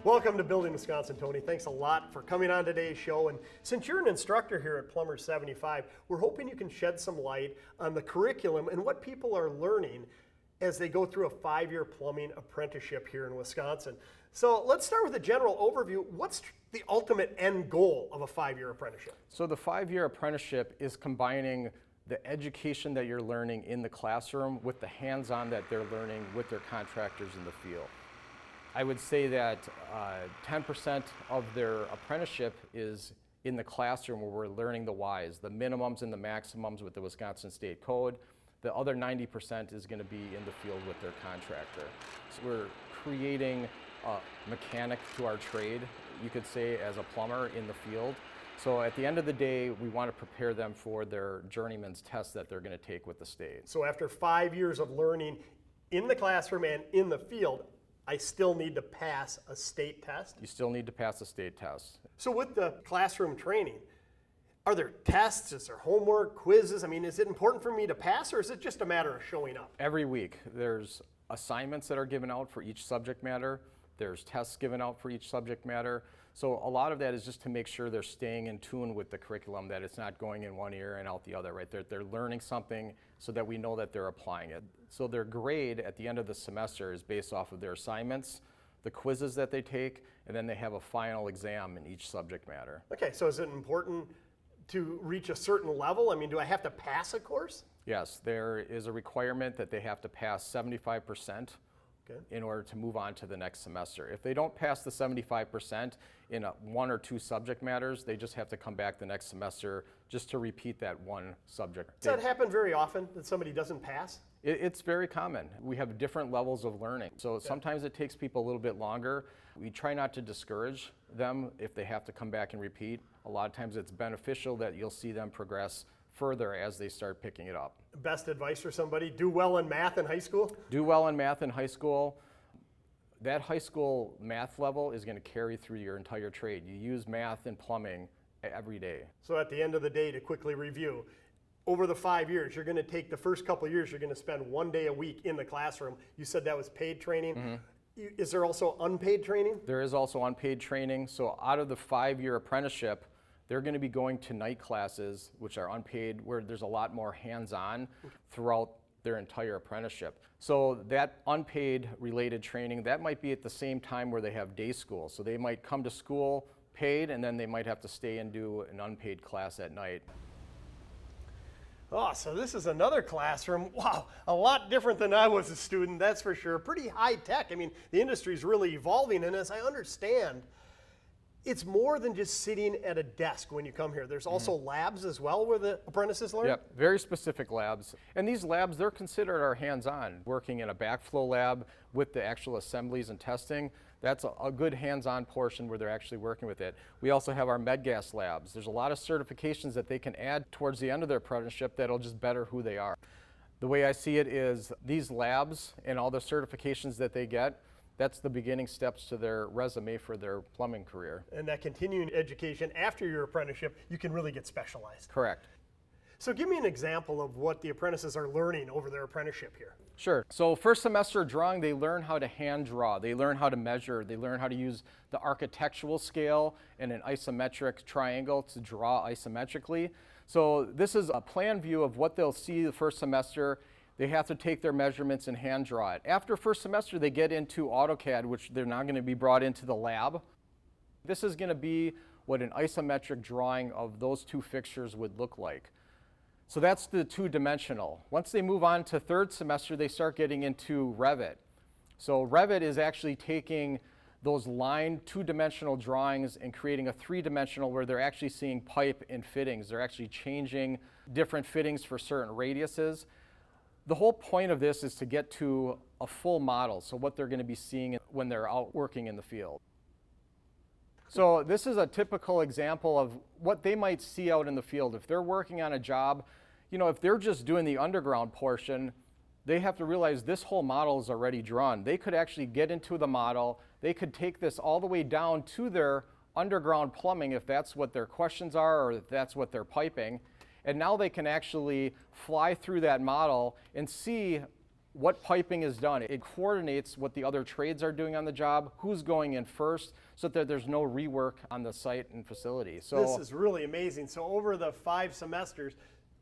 Welcome to Building Wisconsin, Tony. Thanks a lot for coming on today's show. And since you're an instructor here at Plumbers 75, we're hoping you can shed some light on the curriculum and what people are learning as they go through a 5-year plumbing apprenticeship here in Wisconsin. So let's start with a general overview. What's the ultimate end goal of a 5-year apprenticeship? So the 5-year apprenticeship is combining the education that you're learning in the classroom with the hands-on that they're learning with their contractors in the field. I would say that 10% of their apprenticeship is in the classroom where we're learning the whys, the minimums and the maximums with the Wisconsin State Code. The other 90% is going to be in the field with their contractor. So we're creating a mechanic to our trade, you could say, as a plumber in the field. So at the end of the day, we want to prepare them for their journeyman's test that they're going to take with the state. So after 5 years of learning in the classroom and in the field, I still need to pass a state test? You still need to pass a state test. So with the classroom training, are there tests? Is there homework, quizzes? I mean, is it important for me to pass, or is it just a matter of showing up? Every week, there's assignments that are given out for each subject matter. There's tests given out for each subject matter. So a lot of that is just to make sure they're staying in tune with the curriculum, that it's not going in one ear and out the other, right? They're learning something so that we know that they're applying it. So their grade at the end of the semester is based off of their assignments, the quizzes that they take, and then they have a final exam in each subject matter. Okay, so is it important to reach a certain level? I mean, do I have to pass a course? Yes, there is a requirement that they have to pass 75% in order to move on to the next semester. If they don't pass the 75% in one or two subject matters, they just have to come back the next semester just to repeat that one subject. Does that happen very often, that somebody doesn't pass? It's very common. We have different levels of learning. So sometimes it takes people a little bit longer. We try not to discourage them if they have to come back and repeat. A lot of times it's beneficial that you'll see them progress further as they start picking it up. Best advice for somebody, do well in math in high school? Do well in math in high school. That high school math level is going to carry through your entire trade. You use math and plumbing every day. So at the end of the day, to quickly review, over the 5 years, you're going to take the first couple of years, you're going to spend 1 day a week in the classroom. You said that was paid training. Mm-hmm. Is there also unpaid training? There is also unpaid training. So out of the 5-year apprenticeship, they're going to be going to night classes, which are unpaid, where there's a lot more hands-on throughout their entire apprenticeship. So that unpaid related training, that might be at the same time where they have day school. So they might come to school paid, and then they might have to stay and do an unpaid class at night. Oh, so this is another classroom. Wow, a lot different than I was a student, that's for sure. Pretty high tech. I mean, the industry's really evolving, and as I understand, it's more than just sitting at a desk when you come here. There's also labs as well where the apprentices learn? Yep, very specific labs. And these labs, they're considered our hands-on. Working in a backflow lab with the actual assemblies and testing, that's a good hands-on portion where they're actually working with it. We also have our MedGas labs. There's a lot of certifications that they can add towards the end of their apprenticeship that'll just better who they are. The way I see it is these labs and all the certifications that they get, that's the beginning steps to their resume for their plumbing career. And that continuing education after your apprenticeship, you can really get specialized. Correct. So give me an example of what the apprentices are learning over their apprenticeship here. Sure. So first semester drawing, they learn how to hand draw. They learn how to measure. They learn how to use the architectural scale and an isometric triangle to draw isometrically. So this is a plan view of what they'll see the first semester. They have to take their measurements and hand draw it. After first semester, they get into AutoCAD, which they're now going to be brought into the lab. This is going to be what an isometric drawing of those two fixtures would look like. So that's the two-dimensional. Once they move on to third semester, they start getting into Revit. So Revit is actually taking those line two-dimensional drawings and creating a three-dimensional where they're actually seeing pipe and fittings. They're actually changing different fittings for certain radiuses. The whole point of this is to get to a full model, so what they're going to be seeing when they're out working in the field. So this is a typical example of what they might see out in the field. If they're working on a job, you know, if they're just doing the underground portion, they have to realize this whole model is already drawn. They could actually get into the model. They could take this all the way down to their underground plumbing if that's what their questions are or if that's what they're piping. And now they can actually fly through that model and see what piping is done. It coordinates what the other trades are doing on the job, who's going in first, so that there's no rework on the site and facility. So This is really amazing. So over the 5 semesters,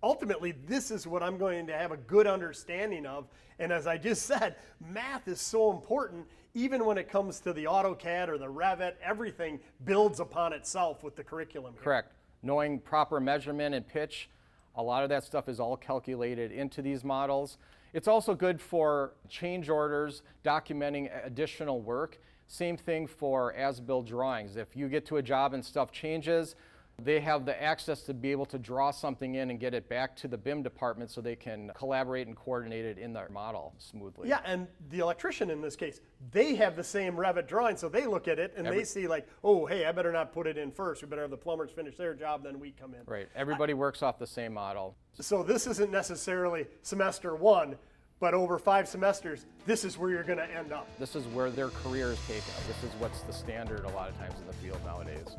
ultimately, this is what I'm going to have a good understanding of. And as I just said, math is so important. Even when it comes to the AutoCAD or the Revit, everything builds upon itself with the curriculum here. correct. Knowing proper measurement and pitch, a lot of that stuff is all calculated into these models. It's also good for change orders, documenting additional work. Same thing for as-built drawings. If you get to a job and stuff changes, they have the access to be able to draw something in and get it back to the BIM department so they can collaborate and coordinate it in their model smoothly. Yeah, and the electrician in this case, they have the same Revit drawing, so they look at it and they see like, oh, hey, I better not put it in first. We better have the plumbers finish their job, then we come in. Right. Everybody works off the same model. So this isn't necessarily semester 1, but over 5 semesters, this is where you're going to end up. This is where their career is taken. This is what's the standard a lot of times in the field nowadays.